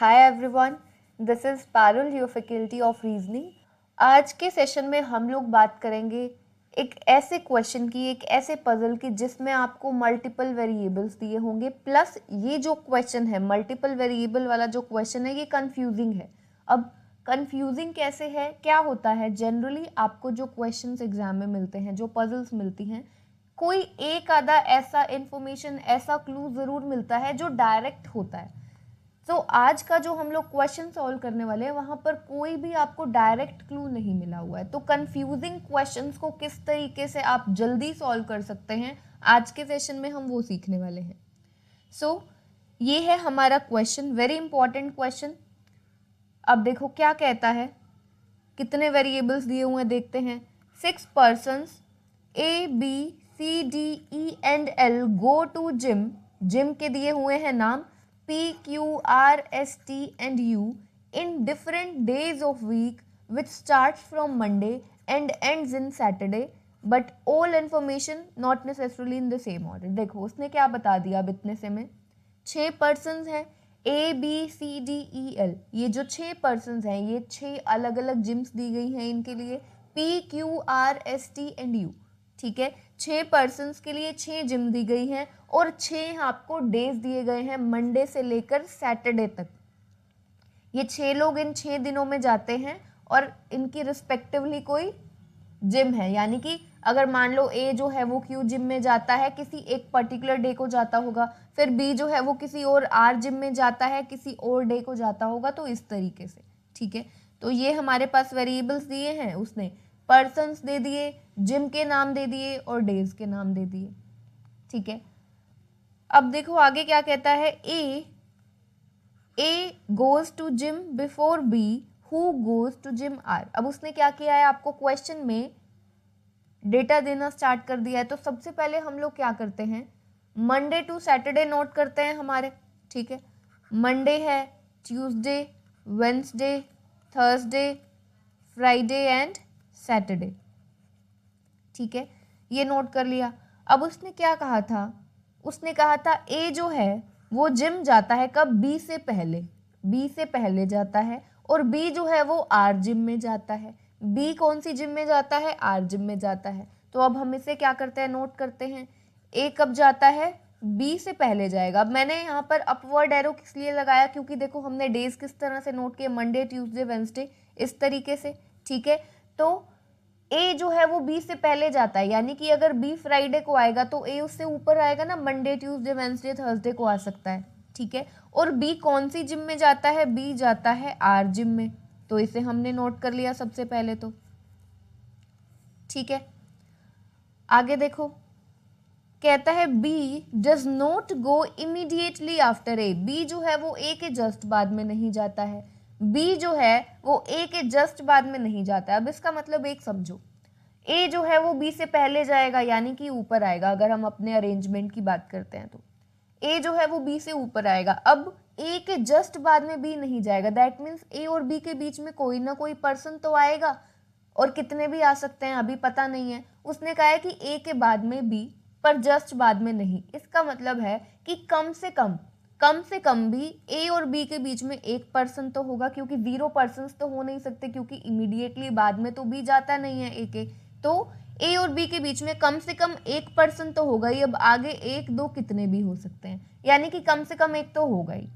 Hi everyone, this is Parul, your faculty of reasoning. आज के session में हम लोग बात करेंगे एक ऐसे क्वेश्चन की, एक ऐसे पजल की जिसमें आपको मल्टीपल वेरिएबल्स दिए होंगे, प्लस ये जो क्वेश्चन है मल्टीपल वेरिएबल वाला जो क्वेश्चन है ये कंफ्यूजिंग है। अब कंफ्यूजिंग कैसे है, क्या होता है, जनरली आपको जो क्वेश्चंस एग्जाम में मिलते हैं, जो पजल्स मिलती हैं, कोई एक आधा ऐसा इंफॉर्मेशन, ऐसा क्लू ज़रूर मिलता है जो डायरेक्ट होता है। तो आज का जो हम लोग क्वेश्चन सॉल्व करने वाले हैं वहां पर कोई भी आपको डायरेक्ट क्लू नहीं मिला हुआ है। तो कंफ्यूजिंग क्वेश्चंस को किस तरीके से आप जल्दी सॉल्व कर सकते हैं, आज के सेशन में हम वो सीखने वाले हैं। सो ये है हमारा क्वेश्चन, वेरी इंपॉर्टेंट क्वेश्चन। अब देखो क्या कहता है, कितने वेरिएबल्स दिए हुए हैं देखते हैं। 6 persons A, B, C, D, E and L go to gym. Gym के दिए हुए हैं नाम P, Q, R, S, T and U in different days of week which starts from Monday and ends in Saturday but all information not necessarily in the same order। देखो उसने क्या बता दिया, अब इतने से में 6 पर्सनस हैं, A, B, C, D, E, L। ये जो 6 पर्सनस हैं, ये 6 अलग अलग जिम्स दी गई हैं इनके लिए, P, Q, R, S, T and U। ठीक है, 6 पर्सनस के लिए 6 जिम दी गई हैं और 6 आपको डेज दिए गए हैं, मंडे से लेकर सैटरडे तक। ये 6 लोग इन 6 दिनों में जाते हैं और इनकी रिस्पेक्टिवली कोई जिम है, यानी कि अगर मान लो ए जो है वो क्यू जिम में जाता है, किसी एक पर्टिकुलर डे को जाता होगा, फिर बी जो है वो किसी और आर जिम में जाता है, किसी और डे को जाता होगा, तो इस तरीके से। ठीक है, तो ये हमारे पास वेरिएबल्स दिए हैं, उसने पर्सन्स दे दिए, जिम के नाम दे दिए और डेज के नाम दे दिए। ठीक है, अब देखो आगे क्या कहता है। A goes to gym before B, who goes to gym R. अब उसने क्या किया है, आपको क्वेश्चन में डेटा देना स्टार्ट कर दिया है। तो सबसे पहले हम लोग क्या करते हैं, मंडे टू सैटरडे नोट करते हैं हमारे। ठीक है, मंडे है, Tuesday, Wednesday, Thursday, Friday and Saturday. ठीक है, ये नोट कर लिया। अब उसने क्या कहा था, उसने कहा था ए जो है वो जिम जाता है कब, बी से पहले, बी से पहले जाता है, और बी जो है वो आर जिम में जाता है। बी कौन सी जिम में जाता है, आर जिम में जाता है। तो अब हम इसे क्या करते हैं, नोट करते हैं। ए कब जाता है, बी से पहले जाएगा। अब मैंने यहाँ पर अपवर्ड एरो किस लिए लगाया, क्योंकि देखो हमने डेज किस तरह से नोट किए, मंडे, ट्यूसडे, वेंसडे, इस तरीके से। ठीक है, तो ए जो है वो बी से पहले जाता है, यानी कि अगर बी फ्राइडे को आएगा तो ए उससे ऊपर आएगा ना, मंडे, ट्यूसडे, वेंसडे, थर्सडे को आ सकता है। ठीक है, और बी कौन सी जिम में जाता है, बी जाता है आर जिम में। तो इसे हमने नोट कर लिया सबसे पहले तो। ठीक है, आगे देखो, कहता है B does not go immediately after A. B जो है वो ए के जस्ट बाद में नहीं जाता है, बी जो है वो ए के जस्ट बाद में नहीं जाता है। अब इसका मतलब एक समझो, ए जो है वो बी से पहले जाएगा, यानी कि ऊपर आएगा। अगर हम अपने अरेंजमेंट की बात करते हैं तो ए जो है वो बी से ऊपर आएगा। अब ए के जस्ट बाद में बी नहीं जाएगा, दैट मीन्स ए और बी के बीच में कोई ना कोई पर्सन तो आएगा, और कितने भी आ सकते हैं अभी पता नहीं है। उसने कहा है कि ए के बाद में बी, पर जस्ट बाद में नहीं। इसका मतलब है कि कम से कम भी ए और बी के बीच में एक पर्सन तो होगा, क्योंकि 0 पर्सन्स तो हो नहीं सकते, क्योंकि इमीडिएटली बाद में तो बी जाता नहीं है ए के। तो ए और बी के बीच में कम से कम एक पर्सन तो होगा ही। अब आगे 1, 2 कितने भी हो सकते हैं, यानी कि कम से कम एक तो होगा ही।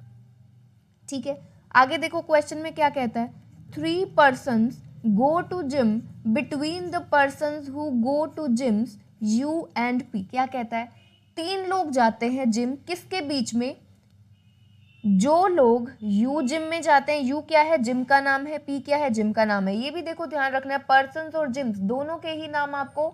ठीक है, आगे देखो क्वेश्चन में क्या कहता है, 3 persons go to gym between the persons who go to gyms U and P. क्या कहता है, 3 लोग जाते हैं जिम, किसके बीच में, जो लोग यू जिम में जाते हैं, यू क्या है, जिम का नाम है, पी क्या है, जिम का नाम है। ये भी देखो ध्यान रखना है, पर्सन्स और जिम्स दोनों के ही नाम आपको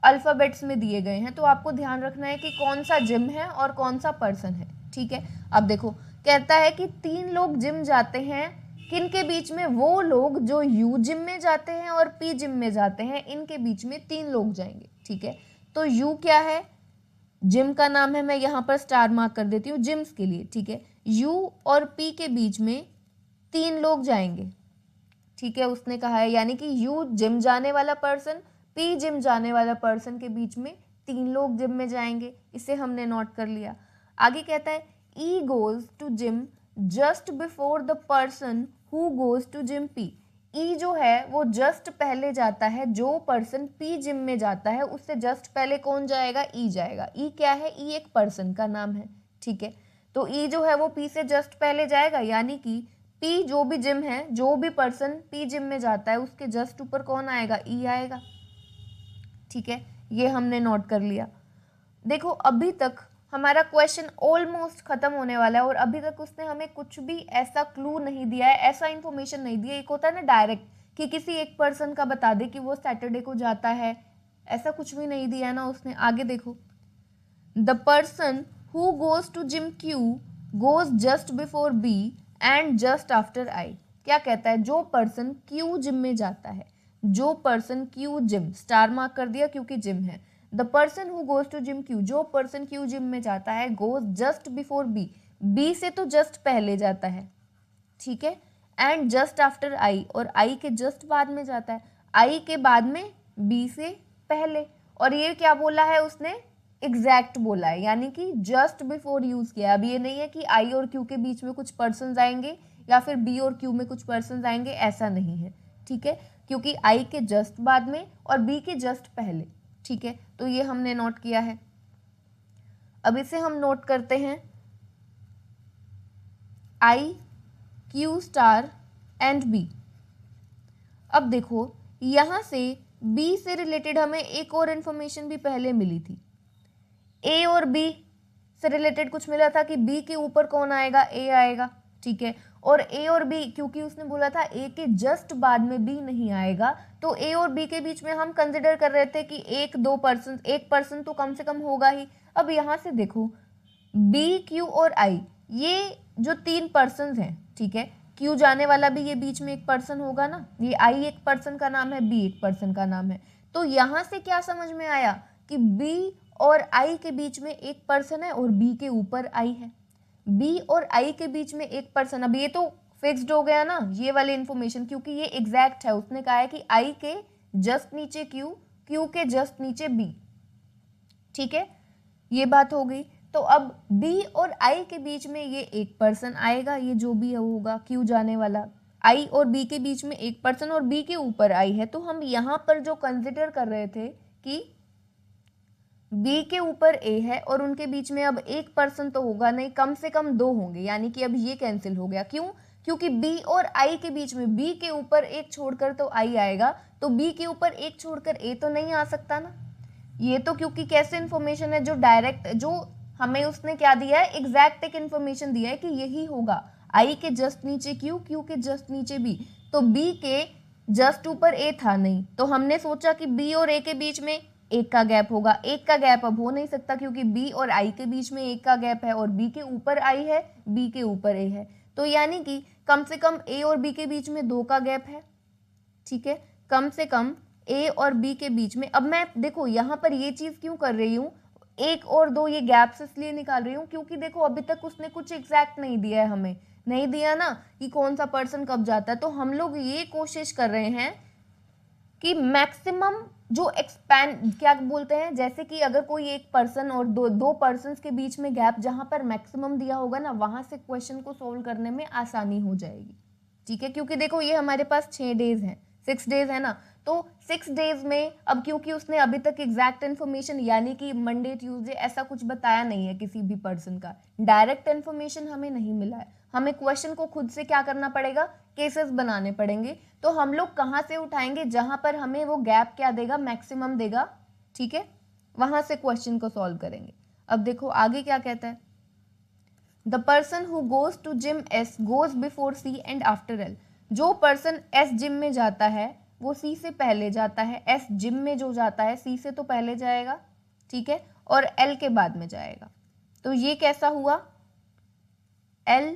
अल्फाबेट्स में दिए गए हैं, तो आपको ध्यान रखना है कि कौन सा जिम है और कौन सा पर्सन है। ठीक है, अब देखो कहता है कि 3 लोग जिम जाते हैं, किन के बीच में, वो लोग जो यू जिम में जाते हैं और पी जिम में जाते हैं, इनके बीच में 3 लोग जाएंगे। ठीक है, तो यू क्या है, जिम का नाम है, मैं यहाँ पर स्टार मार्क कर देती हूँ जिम्स के लिए। ठीक है, यू और पी के बीच में 3 लोग जाएंगे। ठीक है, उसने कहा है, यानी कि यू जिम जाने वाला पर्सन, पी जिम जाने वाला पर्सन के बीच में 3 लोग जिम में जाएंगे। इसे हमने नोट कर लिया। आगे कहता है E goes to gym just before the person who goes to gym P. E जो है वो जस्ट पहले जाता है, जो पर्सन पी जिम में जाता है उससे जस्ट पहले कौन जाएगा, ई जाएगा। ई क्या है, ई एक पर्सन का नाम है, ठीक है। तो ई जो है वो पी से जस्ट पहले जाएगा, यानी कि पी जो भी जिम है, जो भी पर्सन पी जिम में जाता है उसके जस्ट ऊपर कौन आएगा, ई आएगा, ठीक है। ये हमने नोट कर लिया। देखो अभी तक हमारा क्वेश्चन ऑलमोस्ट खत्म होने वाला है और अभी तक उसने हमें कुछ भी ऐसा क्लू नहीं दिया है, ऐसा इंफॉर्मेशन नहीं दिया। एक होता है ना डायरेक्ट कि किसी एक पर्सन का बता दे कि वो सैटरडे को जाता है, ऐसा कुछ भी नहीं दिया ना उसने। आगे देखो, the person who goes to gym Q goes just before B and just after I. क्या कहता है, जो पर्सन क्यू जिम में जाता है, जो person Q gym, star mark कर दिया क्योंकि जिम है। The person who goes to gym Q, जो पर्सन क्यू जिम में जाता है, goes just before B, B से तो जस्ट पहले जाता है, ठीक है। एंड जस्ट आफ्टर आई, और आई के जस्ट बाद में जाता है, आई के बाद में बी से पहले। और ये क्या बोला है उसने, एग्जैक्ट बोला है, यानी कि जस्ट बिफोर यूज किया। अब ये नहीं है कि आई और क्यू के बीच में कुछ पर्सन आएंगे या फिर बी और क्यू में कुछ पर्सन आएंगे, ऐसा नहीं है, ठीक है, क्योंकि आई के जस्ट बाद में और बी के जस्ट पहले, ठीक है। तो ये हमने नोट किया है। अब इसे हम नोट करते हैं, आई, क्यू स्टार एंड बी। अब देखो यहां से बी से रिलेटेड हमें एक और इंफॉर्मेशन भी पहले मिली थी। ए और बी से रिलेटेड कुछ मिला था कि बी के ऊपर कौन आएगा, ए आएगा, ठीक है। और ए और बी, क्योंकि उसने बोला था ए के जस्ट बाद में बी नहीं आएगा, तो ए और बी के बीच में हम कंसिडर कर रहे थे कि एक पर्सन तो कम से कम होगा ही। अब यहां से देखो, बी, क्यू और आई, ये जो 3 पर्सन हैं, ठीक है, क्यू जाने वाला भी ये बीच में एक पर्सन होगा ना, ये आई एक पर्सन का नाम है, बी एक पर्सन का नाम है। तो यहां से क्या समझ में आया कि बी और आई के बीच में एक पर्सन है और बी के ऊपर आई है, बी और आई के बीच में एक पर्सन। अब ये तो फिक्स्ड हो गया ना ये वाली इंफॉर्मेशन, क्योंकि ये एग्जैक्ट है। उसने कहा है कि आई के जस्ट नीचे क्यू, क्यू के जस्ट नीचे बी, ठीक है, ये बात हो गई। तो अब बी और आई के बीच में ये एक पर्सन आएगा, ये जो भी होगा क्यू जाने वाला। आई और बी के बीच में एक पर्सन और बी के ऊपर आई है, तो हम यहां पर जो कंसिडर कर रहे थे कि बी के ऊपर ए है और उनके बीच में अब एक पर्सन तो होगा नहीं, कम से कम 2 होंगे, यानी कि अब ये कैंसिल हो गया। क्यों, क्योंकि बी और आई के बीच में बी के ऊपर एक छोड़कर तो आई आएगा, तो बी के ऊपर एक छोड़कर ए तो नहीं आ सकता ना। ये तो क्योंकि कैसे इंफॉर्मेशन है, जो डायरेक्ट, जो हमें उसने क्या दिया है, एग्जैक्ट एक इंफॉर्मेशन दिया है कि यही होगा, आई के जस्ट नीचे क्यू, क्यू के जस्ट नीचे बी। तो बी के जस्ट ऊपर ए था नहीं, तो हमने सोचा कि बी और ए के बीच में एक का गैप होगा। एक का गैप अब हो नहीं सकता क्योंकि बी और आई के बीच में एक का गैप है, और बी के ऊपर आई है, बी के ऊपर ए है, तो यानी कि कम से कम ए और बी के बीच में 2 का गैप है, ठीक है, कम से कम ए और बी के बीच में। अब मैं देखो यहाँ पर ये चीज क्यों कर रही हूँ, 1 और 2 ये गैप्स इसलिए निकाल रही हूँ क्योंकि देखो अभी तक उसने कुछ एग्जैक्ट नहीं दिया है, हमें नहीं दिया ना कि कौन सा पर्सन कब जाता है। तो हम लोग ये कोशिश कर रहे हैं कि मैक्सिमम जो एक्सपैंड, क्या बोलते हैं, जैसे कि अगर कोई एक पर्सन और दो पर्सन के बीच में गैप जहां पर मैक्सिमम दिया होगा ना, वहां से क्वेश्चन को सोल्व करने में आसानी हो जाएगी, ठीक है। क्योंकि देखो ये हमारे पास 6 डेज हैं, 6 डेज है ना, तो 6 डेज में अब क्योंकि उसने अभी तक एग्जैक्ट इन्फॉर्मेशन यानी कि मंडे ट्यूसडे ऐसा कुछ बताया नहीं है किसी भी पर्सन का, डायरेक्ट इन्फॉर्मेशन हमें नहीं मिला है, हमें क्वेश्चन को खुद से क्या करना पड़ेगा, केसेस बनाने पड़ेंगे। तो हम लोग कहाँ से उठाएंगे, जहां पर हमें वो गैप क्या देगा, मैक्सिमम देगा, ठीक है, वहां से क्वेश्चन को सॉल्व करेंगे। अब देखो आगे क्या कहता है, the person who goes to gym S goes before C and after L. जो पर्सन एस जिम में जाता है वो सी से पहले जाता है, एस जिम में जो जाता है सी से तो पहले जाएगा, ठीक है, और एल के बाद में जाएगा। तो ये कैसा हुआ, एल,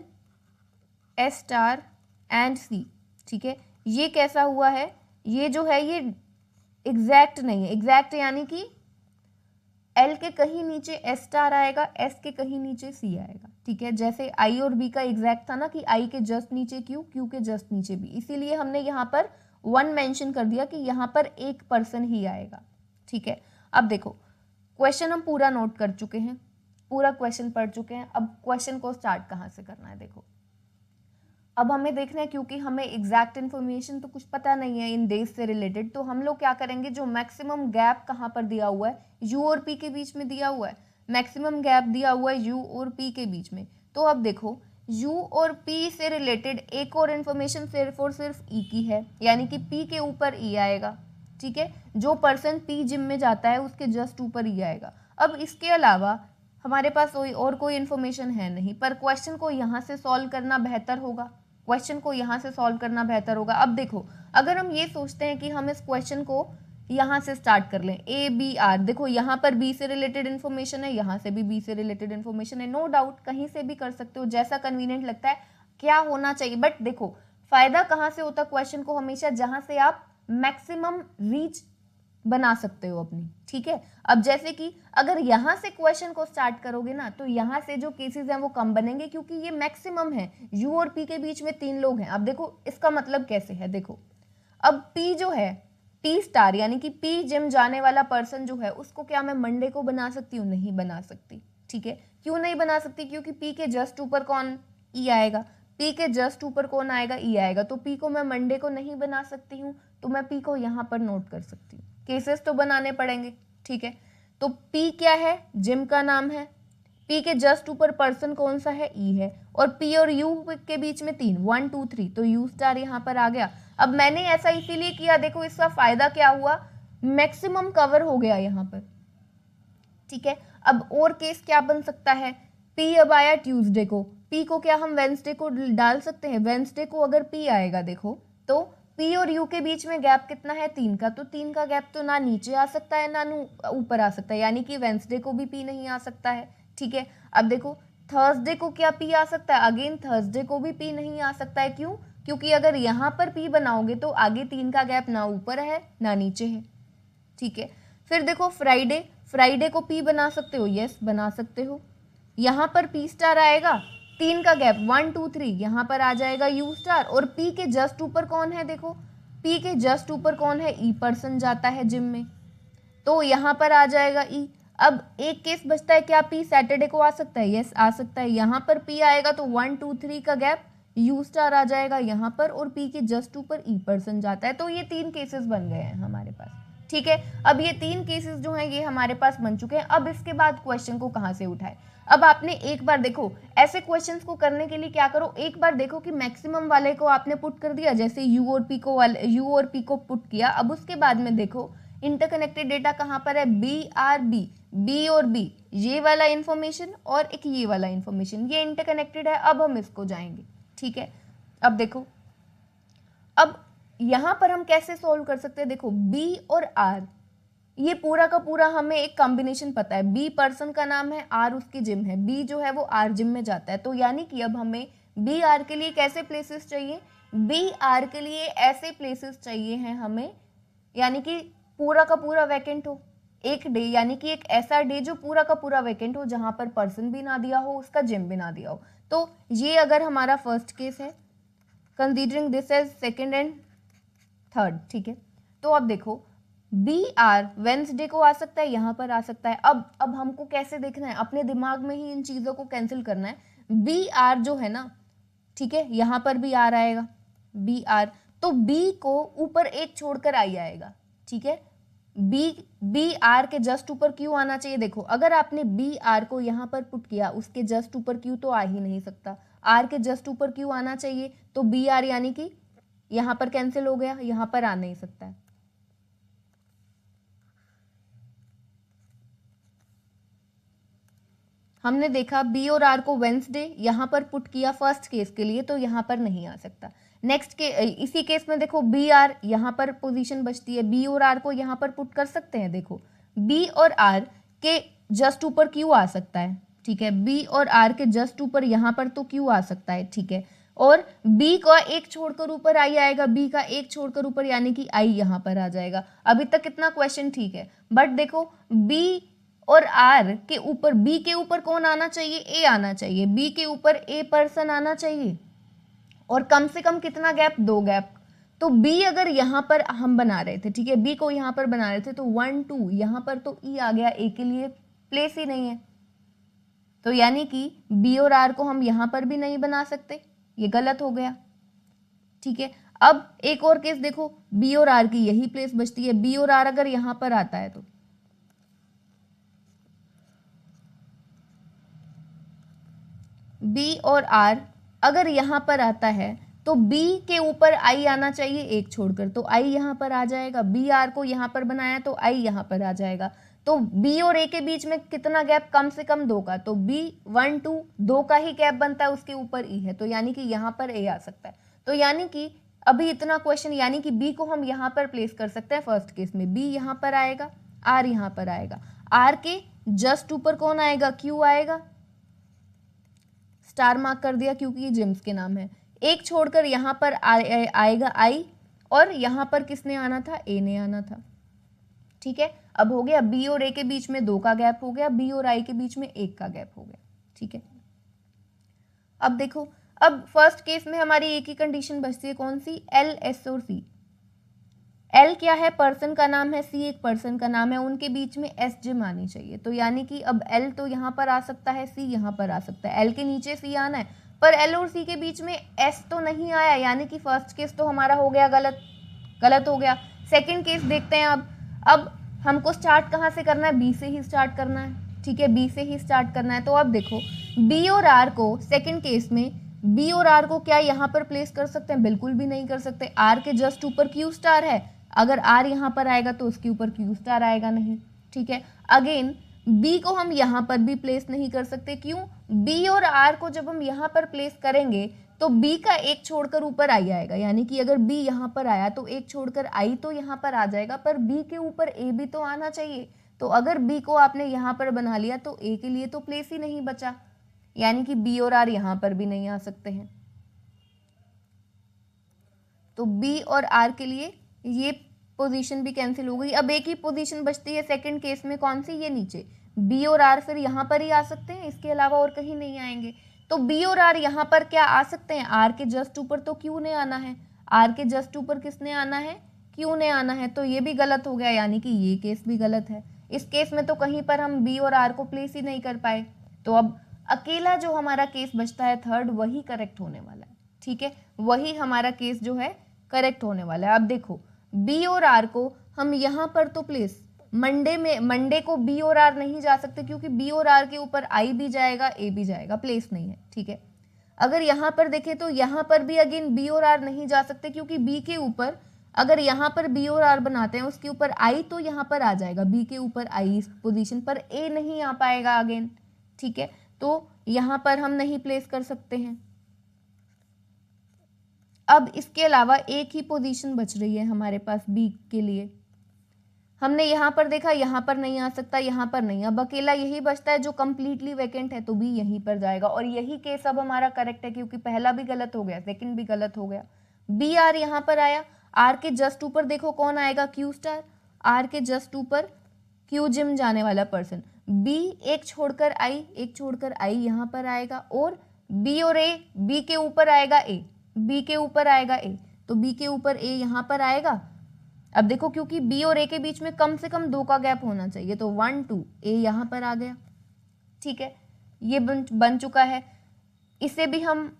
एस स्टार एंड सी, ठीक है, ये कैसा हुआ है, ये जो है ये एग्जैक्ट नहीं है, एग्जैक्ट यानी कि एल के कहीं नीचे एस स्टार आएगा, एस के कहीं नीचे सी आएगा, ठीक है। जैसे आई और बी का एग्जैक्ट था ना कि आई के जस्ट नीचे क्यू, क्यू के जस्ट नीचे बी, इसीलिए हमने यहाँ पर 1 मेंशन कर दिया कि यहाँ पर एक पर्सन ही आएगा, ठीक है। अब देखो क्वेश्चन हम पूरा नोट कर चुके हैं, पूरा क्वेश्चन पढ़ चुके हैं। अब क्वेश्चन को स्टार्ट कहाँ से करना है, देखो अब हमें देखना है, क्योंकि हमें एग्जैक्ट इन्फॉर्मेशन तो कुछ पता नहीं है इन डेज से रिलेटेड, तो हम लोग क्या करेंगे, जो मैक्सिमम गैप कहाँ पर दिया हुआ है, यू और पी के बीच में दिया हुआ है, मैक्सिमम गैप दिया हुआ है यू और पी के बीच में। तो अब देखो यू और पी से रिलेटेड एक और इन्फॉर्मेशन सिर्फ और सिर्फ ई की है, यानी कि पी के ऊपर ई आएगा, ठीक है। जो पर्सन पी जिम में जाता है उसके जस्ट ऊपर ई आएगा। अब इसके अलावा हमारे पास और कोई इन्फॉर्मेशन है नहीं, पर क्वेश्चन को यहाँ से सॉल्व करना बेहतर होगा, क्वेश्चन को यहाँ से सॉल्व करना बेहतर होगा। अब देखो अगर हम ये सोचते हैं कि हम इस क्वेश्चन को यहाँ से स्टार्ट कर लें, ए बी आर, देखो यहाँ पर बी से रिलेटेड इन्फॉर्मेशन है, यहाँ से भी बी से रिलेटेड इन्फॉर्मेशन है, नो डाउट कहीं से भी कर सकते हो, जैसा कन्वीनियंट लगता है क्या होना चाहिए। बट देखो फायदा कहाँ से होता है क्वेश्चन को, हमेशा जहाँ से आप मैक्सिमम रीच बना सकते हो अपनी, ठीक है। अब जैसे कि अगर यहाँ से क्वेश्चन को स्टार्ट करोगे ना, तो यहाँ से जो केसेस हैं वो कम बनेंगे, क्योंकि ये मैक्सिमम है, यू और पी के बीच में 3 लोग हैं। अब देखो इसका मतलब कैसे है, देखो अब पी जो है, पी स्टार यानी कि पी जिम जाने वाला पर्सन जो है, उसको क्या मैं मंडे को बना सकती हूँ? नहीं बना सकती, ठीक है। क्यों नहीं बना सकती? क्योंकि पी के जस्ट ऊपर कौन? ई आएगा। पी के जस्ट ऊपर कौन आएगा? ई आएगा। तो पी को मैं मंडे को नहीं बना सकती हूँ, तो मैं पी को यहाँ पर नोट कर सकती हूँ। केसेस तो बनाने पड़ेंगे, ठीक है। तो पी क्या है? जिम का नाम है। पी के जस्ट ऊपर पर्सन कौन सा है? ई है। और पी और यू के बीच में 3, 1 2 3, तो यू स्टार यहाँ पर आ गया। अब मैंने ऐसा इसीलिए किया, देखो इसका फायदा क्या हुआ, मैक्सिमम कवर हो गया यहाँ पर, ठीक है। अब और केस क्या बन सकता है, पी अब आया ट्यूसडे को, पी को क्या हम वेंसडे को डाल सकते हैं? वेंसडे को अगर पी आएगा, देखो तो पी और यू के बीच में गैप कितना है? 3 का, तो 3 का गैप तो ना नीचे आ सकता है ना ऊपर आ सकता है, यानी कि वेंसडे को भी पी नहीं आ सकता है, ठीक है। अब देखो थर्सडे को क्या पी आ सकता है? अगेन थर्सडे को भी पी नहीं आ सकता है, क्यों? क्योंकि अगर यहाँ पर पी बनाओगे तो आगे 3 का गैप ना ऊपर है ना नीचे है, ठीक है। फिर देखो फ्राइडे, फ्राइडे को पी बना सकते हो? यस बना सकते हो। यहाँ पर पी स्टार आएगा, 3 का गैप 1 2 3, यहाँ पर आ जाएगा यू स्टार। और पी के जस्ट ऊपर कौन है? देखो पी के जस्ट ऊपर कौन है? ई पर्सन जाता है जिम में, तो यहाँ पर आ जाएगा ई। अब एक केस बचता है, क्या पी सैटरडे को आ सकता है? यस आ सकता है। यहाँ पर पी आएगा तो 1 2 3 का गैप यू स्टार आ जाएगा यहाँ पर, और पी के जस्ट ऊपर ई पर्सन जाता है। तो ये 3 केसेस बन गए हैं हमारे पास, ठीक है। अब ये 3 केसेस जो हैं ये हमारे पास बन चुके हैं। अब इसके बाद क्वेश्चन को कहाँ से उठाए? अब आपने एक बार देखो, ऐसे क्वेश्चंस को करने के लिए क्या करो, एक बार देखो कि मैक्सिमम वाले को आपने पुट कर दिया, जैसे यू और पी को पुट किया। अब उसके बाद में देखो इंटरकनेक्टेड डेटा कहाँ पर है? बी आर बी, बी और बी, ये वाला इंफॉर्मेशन और एक ये वाला इंफॉर्मेशन, ये इंटरकनेक्टेड है। अब हम इसको जाएंगे, ठीक है। अब देखो अब यहां पर हम कैसे सॉल्व कर सकते हैं? देखो बी और आर, ये पूरा का पूरा हमें एक कॉम्बिनेशन पता है। बी पर्सन का नाम है, आर उसकी जिम है, बी जो है वो आर जिम में जाता है। तो यानी कि अब हमें बी आर के लिए कैसे प्लेसेस चाहिए? बी आर के लिए ऐसे प्लेसेस चाहिए हैं हमें, यानी कि पूरा का पूरा वैकेंट हो, एक डे, यानी कि एक ऐसा डे जो पूरा का पूरा वैकेंट हो, जहां पर पर्सन भी ना दिया हो, उसका जिम भी ना दिया हो। तो ये अगर हमारा फर्स्ट केस है, considering this as second and third, ठीक है। तो अब देखो बी आर वेंसडे को आ सकता है, यहाँ पर आ सकता है। अब हमको कैसे देखना है? अपने दिमाग में ही इन चीज़ों को कैंसिल करना है। बी आर जो है ना, ठीक है, यहाँ पर भी आर आएगा, बी आर, तो बी को ऊपर एक छोड़कर आई आएगा, ठीक है। बी आर के जस्ट ऊपर क्यू आना चाहिए। देखो अगर आपने बी आर को यहाँ पर पुट किया, उसके जस्ट ऊपर क्यू तो आ ही नहीं सकता, आर के जस्ट ऊपर क्यू आना चाहिए, तो बी आर यानी कि यहाँ पर कैंसिल हो गया, यहाँ पर आ नहीं सकता है। हमने देखा बी और आर को वेंसडे यहाँ पर पुट किया फर्स्ट केस के लिए, तो यहाँ पर नहीं आ सकता। नेक्स्ट के इसी केस में देखो बी आर, यहाँ पर पोजीशन बचती है, बी और आर को यहाँ पर पुट कर सकते हैं। देखो बी और आर के जस्ट ऊपर क्यू आ सकता है, ठीक है, बी और आर के जस्ट ऊपर यहाँ पर तो क्यू आ सकता है, ठीक है। और बी का एक छोड़कर ऊपर आई आएगा, बी का एक छोड़कर ऊपर, यानी कि आई यहाँ पर आ जाएगा। अभी तक कितना क्वेश्चन ठीक है, बट देखो बी और आर के ऊपर, बी के ऊपर कौन आना चाहिए? ए आना चाहिए, बी के ऊपर ए पर्सन आना चाहिए, और कम से कम कितना गैप? 2 गैप। तो बी अगर यहाँ पर हम बना रहे थे, ठीक है, बी को यहाँ पर बना रहे थे, तो 1 2 यहाँ पर तो ई आ गया, ए के लिए प्लेस ही नहीं है, तो यानी कि बी और आर को हम यहाँ पर भी नहीं बना सकते, ये गलत हो गया, ठीक है। अब एक और केस देखो, बी और आर की यही प्लेस बचती है। बी और आर अगर यहां पर आता है तो बी और आर अगर यहां पर आता है तो बी के ऊपर आई आना चाहिए एक छोड़कर, तो आई यहां पर आ जाएगा। बी आर को यहां पर बनाया तो आई यहां पर आ जाएगा। तो बी और ए के बीच में कितना गैप, कम से कम 2 का, तो बी 1 2 2 का ही गैप बनता है, उसके ऊपर ई है, तो यानी कि यहां पर ए आ सकता है। तो यानी कि अभी इतना क्वेश्चन, यानी कि बी को हम यहां पर प्लेस कर सकते हैं। फर्स्ट केस में बी यहां पर आएगा, आर यहां पर आएगा, आर के जस्ट ऊपर कौन आएगा, क्यू आएगा, स्टार मार्क कर दिया क्योंकि ये जिम्स के नाम है। एक छोड़कर यहां पर आएगा आई, और यहां पर किसने आना था, ए ने आना था। ठीक है, अब हो गया बी और ए के बीच में 2 का गैप हो गया, बी और आई के बीच में 1 का गैप हो गया। ठीक है, अब देखो, अब फर्स्ट केस में हमारी एक ही कंडीशन बचती है, कौन सी, एल एस और सी। एल क्या है, पर्सन का नाम है, सी एक पर्सन का नाम है, उनके बीच में एस जिम आनी चाहिए। तो यानी कि अब एल तो यहां पर आ सकता है, सी यहां पर आ सकता है, एल के नीचे सी आना है, पर एल और सी के बीच में एस तो नहीं आया, यानी कि फर्स्ट केस तो हमारा हो गया गलत, गलत हो गया। सेकंड केस देखते हैं। अब हमको स्टार्ट कहाँ से करना है, बी से ही स्टार्ट करना है। ठीक है, बी से ही स्टार्ट करना है। तो अब देखो, बी और आर को सेकंड केस में बी और आर को क्या यहाँ पर प्लेस कर सकते हैं, बिल्कुल भी नहीं कर सकते। आर के जस्ट ऊपर क्यू स्टार है, अगर आर यहाँ पर आएगा तो उसके ऊपर क्यू स्टार आएगा नहीं। ठीक है, अगेन बी को हम यहाँ पर भी प्लेस नहीं कर सकते, क्यों, बी और आर को जब हम यहाँ पर प्लेस करेंगे तो बी का एक छोड़कर ऊपर आई आएगा, यानी कि अगर बी यहाँ पर आया तो एक छोड़कर आई तो यहाँ पर आ जाएगा, पर बी के ऊपर ए भी तो आना चाहिए। तो अगर बी को आपने यहाँ पर बना लिया तो ए के लिए तो प्लेस ही नहीं बचा, यानी कि बी और आर यहाँ पर भी नहीं आ सकते हैं। तो बी और आर के लिए ये पोजीशन भी कैंसिल हो गई। अब एक ही पोजीशन बचती है सेकंड केस में, कौन सी, ये नीचे। बी और आर फिर यहाँ पर ही आ सकते हैं, इसके अलावा और कहीं नहीं आएंगे। तो बी और आर यहाँ पर क्या आ सकते हैं, आर के जस्ट ऊपर तो क्यू ने आना है, आर के जस्ट ऊपर किसने आना है, क्यू ने आना है, तो ये भी गलत हो गया, यानी कि ये केस भी गलत है। इस केस में तो कहीं पर हम बी और आर को प्लेस ही नहीं कर पाए। तो अब अकेला जो हमारा केस बचता है थर्ड, वही करेक्ट होने वाला है। ठीक है, वही हमारा केस जो है करेक्ट होने वाला है। अब देखो, बी और आर को हम यहाँ पर तो प्लेस, मंडे को बी और आर नहीं जा सकते, क्योंकि बी और आर के ऊपर आई भी जाएगा, ए भी जाएगा, प्लेस नहीं है। ठीक है, अगर यहाँ पर देखें तो यहाँ पर भी अगेन बी और आर नहीं जा सकते, क्योंकि बी के ऊपर अगर यहाँ पर बी और आर बनाते हैं, उसके ऊपर आई तो यहाँ पर आ जाएगा, बी के ऊपर आई इस पोजीशन पर, ए नहीं आ पाएगा अगेन। ठीक है, तो यहाँ पर हम नहीं प्लेस कर सकते हैं। अब इसके अलावा एक ही पोजीशन बच रही है हमारे पास बी के लिए। हमने यहाँ पर देखा, यहाँ पर नहीं आ सकता, यहाँ पर नहीं, अब अकेला यही बचता है जो कंप्लीटली वैकेंट है, तो बी यहीं पर जाएगा, और यही केस अब हमारा करेक्ट है, क्योंकि पहला भी गलत हो गया, सेकंड भी गलत हो गया। बी आर यहाँ पर आया, आर के जस्ट ऊपर देखो कौन आएगा, क्यू स्टार, आर के जस्ट ऊपर क्यू जिम जाने वाला पर्सन, बी एक छोड़कर आई यहाँ पर आएगा, और बी और ए, बी के ऊपर आएगा ए, बी के ऊपर आएगा ए, तो बी के ऊपर ए यहाँ पर आएगा। अब देखो, क्योंकि बी और ए के बीच में कम से कम 2 का गैप होना चाहिए, तो 1 2 ए यहाँ पर आ गया। ठीक है, ये बन चुका है, इसे भी हम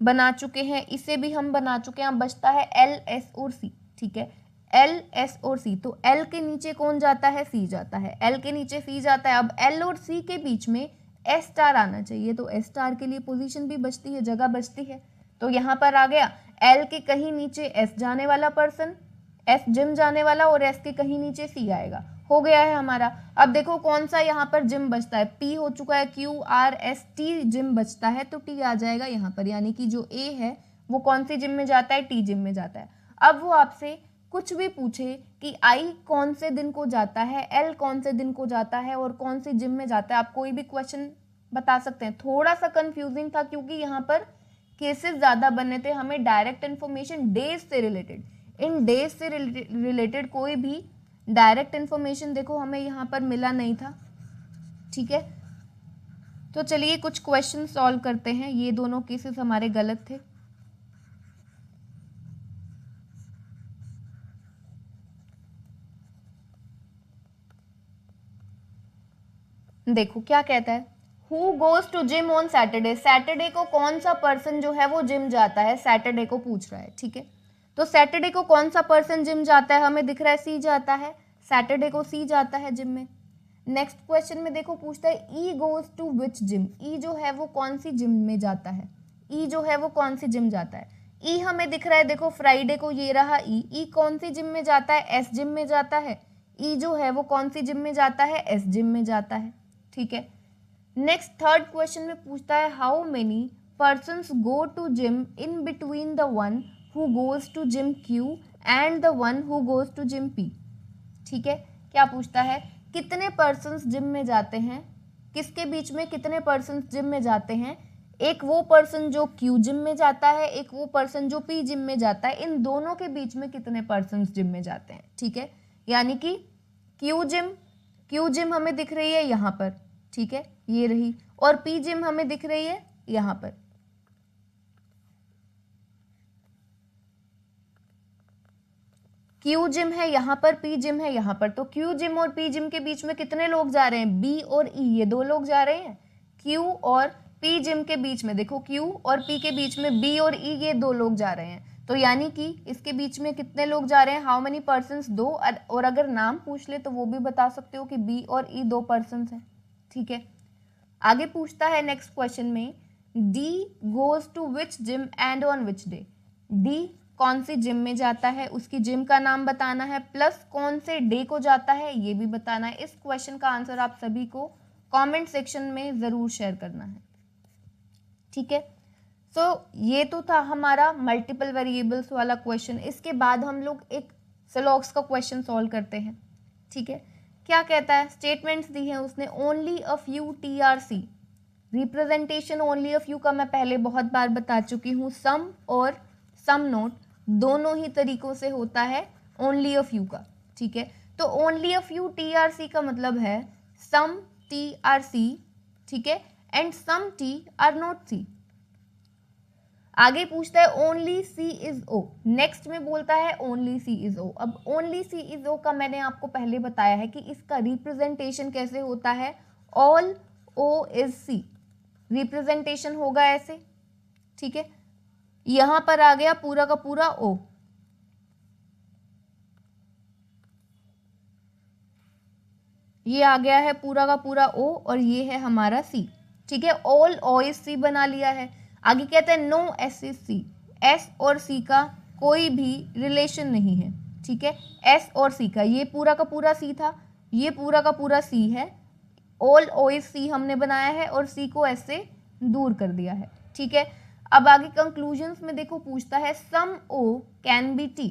बना चुके हैं, इसे भी हम बना चुके हैं। अब बचता है एल एस और सी। ठीक है, एल एस और सी, तो एल के नीचे कौन जाता है, सी जाता है, एल के नीचे सी जाता है। अब एल और सी के बीच में एस स्टार आना चाहिए, तो एस स्टार के लिए पोजीशन भी बचती है, जगह बचती है, तो यहाँ पर आ गया। एल के कहीं नीचे एस जाने वाला पर्सन, एस जिम जाने वाला, और एस के कहीं नीचे सी आएगा, हो गया है हमारा। अब देखो कौन सा यहाँ पर जिम बचता है, पी हो चुका है, Q R S T gym बचता है, तो टी आ जाएगा यहाँ पर, यानी कि जो ए है वो कौन सी जिम में जाता है, टी जिम में जाता है। अब वो आपसे कुछ भी पूछे कि आई कौन से दिन को जाता है, एल कौन से दिन को जाता है, और कौन सी जिम में जाता है, आप कोई भी क्वेश्चन बता सकते हैं। थोड़ा सा कंफ्यूजिंग था, क्योंकि यहाँ पर केसेस ज्यादा बने थे, हमें डायरेक्ट इन्फॉर्मेशन डेज से रिलेटेड, इन डेज से रिलेटेड कोई भी डायरेक्ट इन्फॉर्मेशन देखो हमें यहाँ पर मिला नहीं था। ठीक है, तो चलिए कुछ क्वेश्चन सॉल्व करते हैं। ये दोनों केसेस हमारे गलत थे। देखो क्या कहता है, who goes to gym on Saturday, Saturday को कौन सा पर्सन जो है वो जिम जाता है, सैटरडे को पूछ रहा है, ठीक है। तो सैटरडे को कौन सा पर्सन जिम जाता है, हमें दिख रहा है सी जाता है, सैटरडे को सी जाता है जिम में। नेक्स्ट क्वेश्चन में देखो पूछता है E goes to which gym, ई जो है वो कौन सी जिम में जाता है, ई जो है वो कौन सी जिम जाता है। ई हमें दिख रहा है, देखो फ्राइडे को ये रहा ई कौन सी जिम में जाता है, एस जिम में जाता है। ई जो है वो कौन सी जिम में जाता है, एस जिम में जाता है, ठीक है। नेक्स्ट थर्ड क्वेश्चन में पूछता है how many persons go to gym in between the one who goes to gym Q and the one who goes to gym P, ठीक है। क्या पूछता है, कितने पर्सन्स जिम में जाते हैं, किसके बीच में कितने पर्सन्स जिम में जाते हैं, एक वो पर्सन जो क्यू जिम में जाता है, एक वो पर्सन जो पी जिम में जाता है, इन दोनों के बीच में कितने पर्सन्स जिम में जाते हैं, ठीक है। यानी कि क्यू जिम हमें दिख रही है यहाँ पर, ठीक है, ये रही, और पी जिम हमें दिख रही है यहाँ पर। क्यू जिम है यहाँ पर, पी जिम है यहाँ पर, तो क्यू जिम और पी जिम के बीच में कितने लोग जा रहे हैं, बी और ई, ये दो लोग जा रहे हैं। क्यू और पी जिम के बीच में देखो, क्यू और पी के बीच में बी और ई, ये दो लोग जा रहे हैं। तो यानी कि इसके बीच में कितने लोग जा रहे हैं, हाउ मेनी पर्सन्स, दो, और अगर नाम पूछ ले तो वो भी बता सकते हो कि बी और ई दो पर्सन्स हैं, ठीक है। आगे पूछता है नेक्स्ट क्वेश्चन में D goes to which gym and on which day, D कौन सी जिम में जाता है, उसकी जिम का नाम बताना है, प्लस कौन से डे को जाता है ये भी बताना है। इस क्वेश्चन का आंसर आप सभी को कमेंट सेक्शन में ज़रूर शेयर करना है, ठीक है। सो ये तो था हमारा मल्टीपल वेरिएबल्स वाला क्वेश्चन। इसके बाद हम लोग एक सिलॉक्स का क्वेश्चन सॉल्व करते हैं, ठीक है। क्या कहता है, स्टेटमेंट्स दी हैं उसने, only a few TRC, representation only a few का मैं पहले बहुत बार बता चुकी हूँ, सम और सम नोट दोनों ही तरीकों से होता है ओनली अ फ्यू का, ठीक है। तो ओनली अ फ्यू TRC का मतलब है सम TRC, ठीक है, and some T are not C। आगे पूछता है ओनली C इज O, नेक्स्ट में बोलता है ओनली C इज O। अब ओनली C इज O का मैंने आपको पहले बताया है कि इसका रिप्रेजेंटेशन कैसे होता है, all O is C, representation होगा ऐसे, ठीक है। यहां पर आ गया पूरा का पूरा O, ये आ गया है पूरा का पूरा O, और ये है हमारा C, ठीक है। ऑल O इज C बना लिया है। आगे कहते हैं no S is C, S और C का कोई भी रिलेशन नहीं है, ठीक है। S और C का, ये पूरा का पूरा C था, ये पूरा का पूरा C है, ऑल O इज C हमने बनाया है और C को S से दूर कर दिया है, ठीक है। अब आगे कंक्लूजन्स में देखो पूछता है सम O कैन बी T,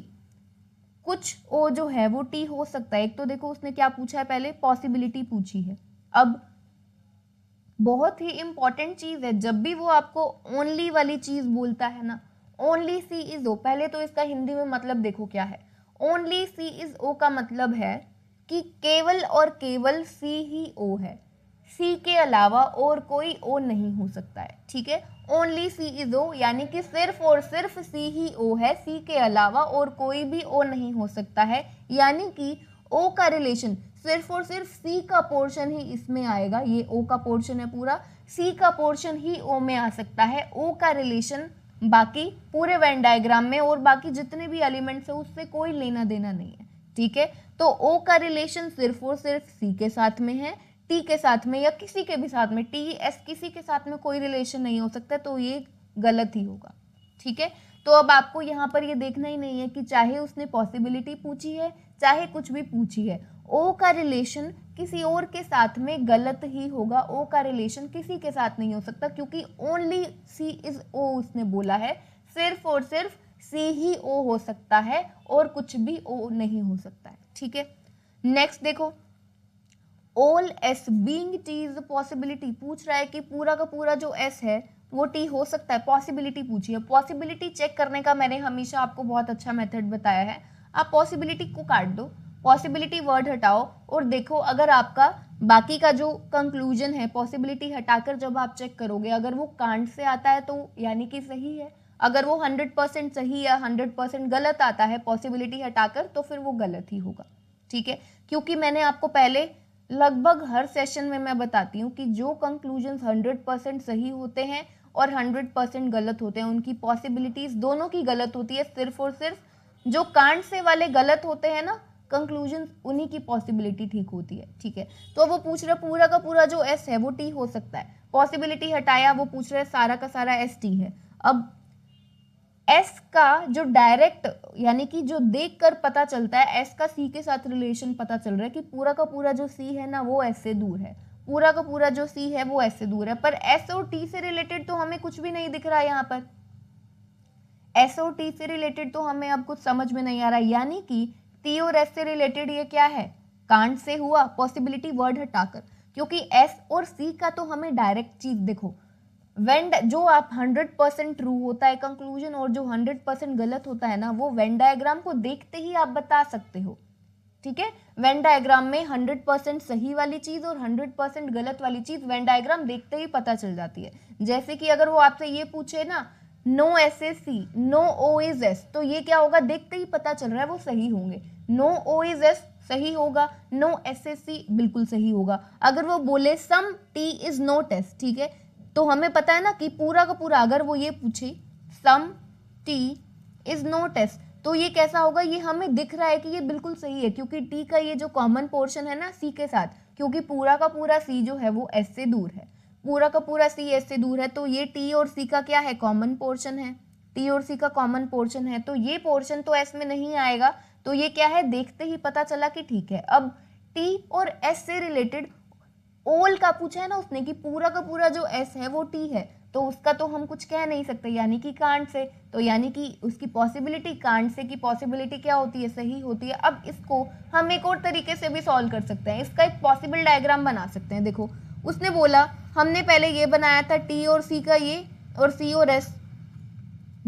कुछ O जो है वो T हो सकता है। एक तो देखो उसने क्या पूछा है, पहले पॉसिबिलिटी पूछी है। अब बहुत ही इंपॉर्टेंट चीज है, जब भी वो आपको ओनली वाली चीज बोलता है ना, ओनली C इज O, पहले तो इसका हिंदी में मतलब देखो क्या है। ओनली C इज O का मतलब है कि केवल और केवल C ही O है, C के अलावा और कोई O नहीं हो सकता है, ठीक है। ओनली C इज O यानी कि सिर्फ और सिर्फ C ही O है, C के अलावा और कोई भी O नहीं हो सकता है। यानी कि O का रिलेशन सिर्फ और सिर्फ C का पोर्शन ही इसमें आएगा, ये O का पोर्शन है पूरा, C का पोर्शन ही O में आ सकता है। O का रिलेशन बाकी पूरे वेन डायग्राम में और बाकी जितने भी एलिमेंट्स है उससे कोई लेना देना नहीं है, ठीक है। तो O का रिलेशन सिर्फ और सिर्फ C के साथ में है, T के साथ में या किसी के भी साथ में, T S किसी के साथ में कोई रिलेशन नहीं हो सकता, तो ये गलत ही होगा, ठीक है। तो अब आपको यहाँ पर ये देखना ही नहीं है कि चाहे उसने पॉसिबिलिटी पूछी है चाहे कुछ भी पूछी है, O का रिलेशन किसी और के साथ में गलत ही होगा। O का रिलेशन किसी के साथ नहीं हो सकता, क्योंकि ओनली C इज O उसने बोला है, सिर्फ और सिर्फ C ही O हो सकता है और कुछ भी O नहीं हो सकता है, ठीक है। नेक्स्ट देखो all S being T is possibility, पूछ रहा है कि पूरा का पूरा जो S है वो T हो सकता है, पॉसिबिलिटी पूछी है। पॉसिबिलिटी चेक करने का मैंने हमेशा आपको बहुत अच्छा मेथड बताया है, आप पॉसिबिलिटी को काट दो, पॉसिबिलिटी वर्ड हटाओ और देखो अगर आपका बाकी का जो कंक्लूजन है पॉसिबिलिटी हटाकर जब आप चेक करोगे, अगर वो कांट से आता है तो यानी कि सही है, अगर वो 100% सही या 100% गलत आता है पॉसिबिलिटी हटाकर तो फिर वो गलत ही होगा, ठीक है। क्योंकि मैंने आपको पहले लगभग हर सेशन में मैं बताती हूँ कि जो कंक्लूजन्स 100% सही होते हैं और 100% गलत होते हैं, उनकी पॉसिबिलिटीज दोनों की गलत होती है। सिर्फ और सिर्फ जो कांड से वाले गलत होते हैं ना कंक्लूजन, उन्हीं की पॉसिबिलिटी ठीक होती है। ठीक है, तो वो पूछ रहे पूरा का पूरा जो एस है वो टी हो सकता है, पॉसिबिलिटी हटाया, वो पूछ रहे सारा का सारा एस टी है। अब एस का जो डायरेक्ट यानी कि जो देखकर पता चलता है, एस का सी के साथ रिलेशन पता चल रहा है कि पूरा का पूरा जो सी है ना वो एस से दूर है, पूरा का पूरा जो सी है वो एस से दूर है। पर एस और टी से रिलेटेड तो हमें कुछ भी नहीं दिख रहा है यहाँ पर, एस और टी से रिलेटेड तो हमें अब कुछ समझ में नहीं आ रहा, यानी कि टी और एस से रिलेटेड ये क्या है, कांड से हुआ, पॉसिबिलिटी वर्ड हटाकर, क्योंकि एस और सी का तो हमें डायरेक्ट चीज देखो, वेन जो आप 100% ट्रू होता है कंक्लूजन और जो 100% गलत होता है ना, वो वेन डायग्राम को देखते ही आप बता सकते हो। ठीक है, वेन डायग्राम में 100% सही वाली चीज और 100% गलत वाली चीज वेन डायग्राम देखते ही पता चल जाती है। जैसे कि अगर वो आपसे ये पूछे ना no S S C no O is S, तो ये क्या होगा, देखते ही पता चल रहा है वो सही होंगे। नो ओ इज एस सही होगा, नो एस एस सी बिल्कुल सही होगा। अगर वो बोले some tea is not S, ठीक है, तो हमें पता है ना कि पूरा का पूरा अगर वो ये पूछे some tea is not S, तो ये कैसा होगा, ये हमें दिख रहा है कि ये बिल्कुल सही है, क्योंकि टी का ये जो कॉमन पोर्शन है ना सी के साथ, क्योंकि पूरा का पूरा सी जो है वो एस से दूर है, पूरा का पूरा सी एस से दूर है, तो ये टी और सी का क्या है, कॉमन पोर्शन है, टी और सी का कॉमन पोर्शन है, तो ये पोर्शन तो एस में नहीं आएगा, तो ये क्या है, देखते ही पता चला कि ठीक है। अब टी और एस से रिलेटेड ओल का पूछा है ना उसने कि पूरा का पूरा जो एस है वो टी है, तो उसका तो हम कुछ कह नहीं सकते, यानी कि कांड से, तो यानी कि उसकी पॉसिबिलिटी, कांड से की पॉसिबिलिटी क्या होती है, सही होती है। अब इसको हम एक और तरीके से भी सॉल्व कर सकते हैं, इसका एक पॉसिबल डायग्राम बना सकते हैं। देखो उसने बोला, हमने पहले ये बनाया था टी और सी का ये, और सी और एस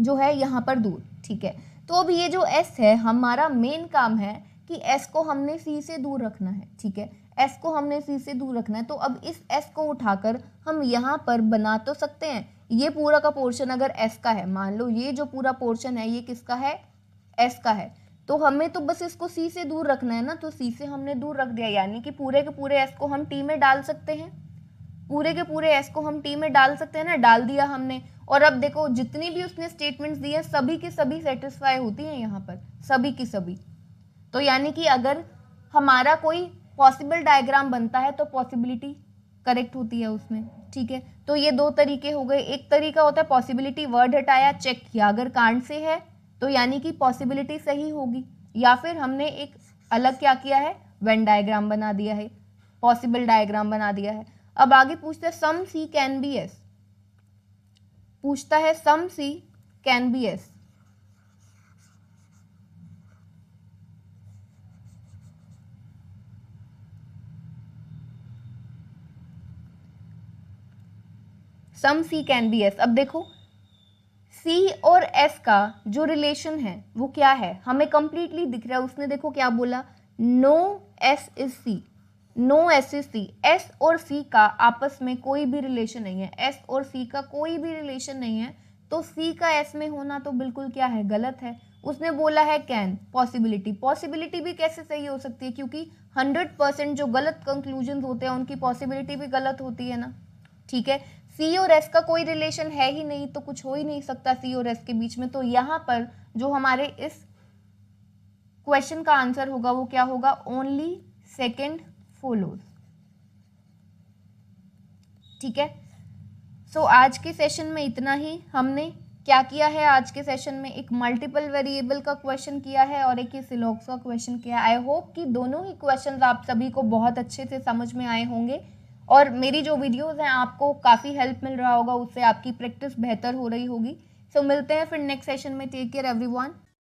जो है यहाँ पर दूर, ठीक है, तो अब ये जो एस है, हमारा मेन काम है कि एस को हमने सी से दूर रखना है। ठीक है, एस को हमने सी से दूर रखना है, तो अब इस एस को उठाकर हम यहाँ पर बना तो सकते हैं, ये पूरा का पोर्शन अगर एस का है, मान लो ये जो पूरा पोर्शन है ये किसका है, एस का है, तो हमें तो बस इसको सी से दूर रखना है ना, तो सी से हमने दूर रख दिया, यानी कि पूरे के पूरे एस को हम टी में डाल सकते हैं, पूरे के पूरे एस को हम टी में डाल सकते हैं ना, डाल दिया हमने। और अब देखो जितनी भी उसने स्टेटमेंट्स दी है सभी की सभी सेटिस्फाई होती हैं यहाँ पर, सभी की सभी, तो यानी कि अगर हमारा कोई पॉसिबल डायग्राम बनता है तो पॉसिबिलिटी करेक्ट होती है उसमें। ठीक है, तो ये दो तरीके हो गए, एक तरीका होता है पॉसिबिलिटी वर्ड हटाया, चेक किया, अगर कांड से है तो यानी कि पॉसिबिलिटी सही होगी, या फिर हमने एक अलग क्या किया है, वेन डायग्राम बना दिया है, पॉसिबल डायग्राम बना दिया है। अब आगे पूछते हैं some C can be S, पूछता है some C can be S, some C can be S. अब देखो सी और एस का जो रिलेशन है वो क्या है, हमें कंप्लीटली दिख रहा है। उसने देखो क्या बोला, no S is C, no S is C, S और सी का आपस में कोई भी रिलेशन नहीं है, एस और सी का कोई भी रिलेशन नहीं है, तो सी का एस में होना तो बिल्कुल क्या है, गलत है। उसने बोला है कैन, पॉसिबिलिटी, पॉसिबिलिटी भी कैसे सही हो सकती है, क्योंकि 100% जो गलत कंक्लूजन होते हैं उनकी पॉसिबिलिटी भी गलत होती है ना। ठीक है, सी और एस का कोई रिलेशन है ही नहीं, तो कुछ हो ही नहीं सकता सी और एस के बीच में, तो यहाँ पर जो हमारे इस क्वेश्चन का आंसर होगा वो क्या होगा, ओनली सेकेंड फॉलोज। ठीक है, सो आज के सेशन में इतना ही। हमने क्या किया है आज के सेशन में, एक मल्टीपल वेरिएबल का क्वेश्चन किया है और एक ही सिलॉक्स का क्वेश्चन किया है। आई होप कि दोनों ही क्वेश्चंस आप सभी को बहुत अच्छे से समझ में आए होंगे, और मेरी जो वीडियोस हैं आपको काफ़ी हेल्प मिल रहा होगा, उससे आपकी प्रैक्टिस बेहतर हो रही होगी। सो मिलते हैं फिर नेक्स्ट सेशन में। Take care everyone.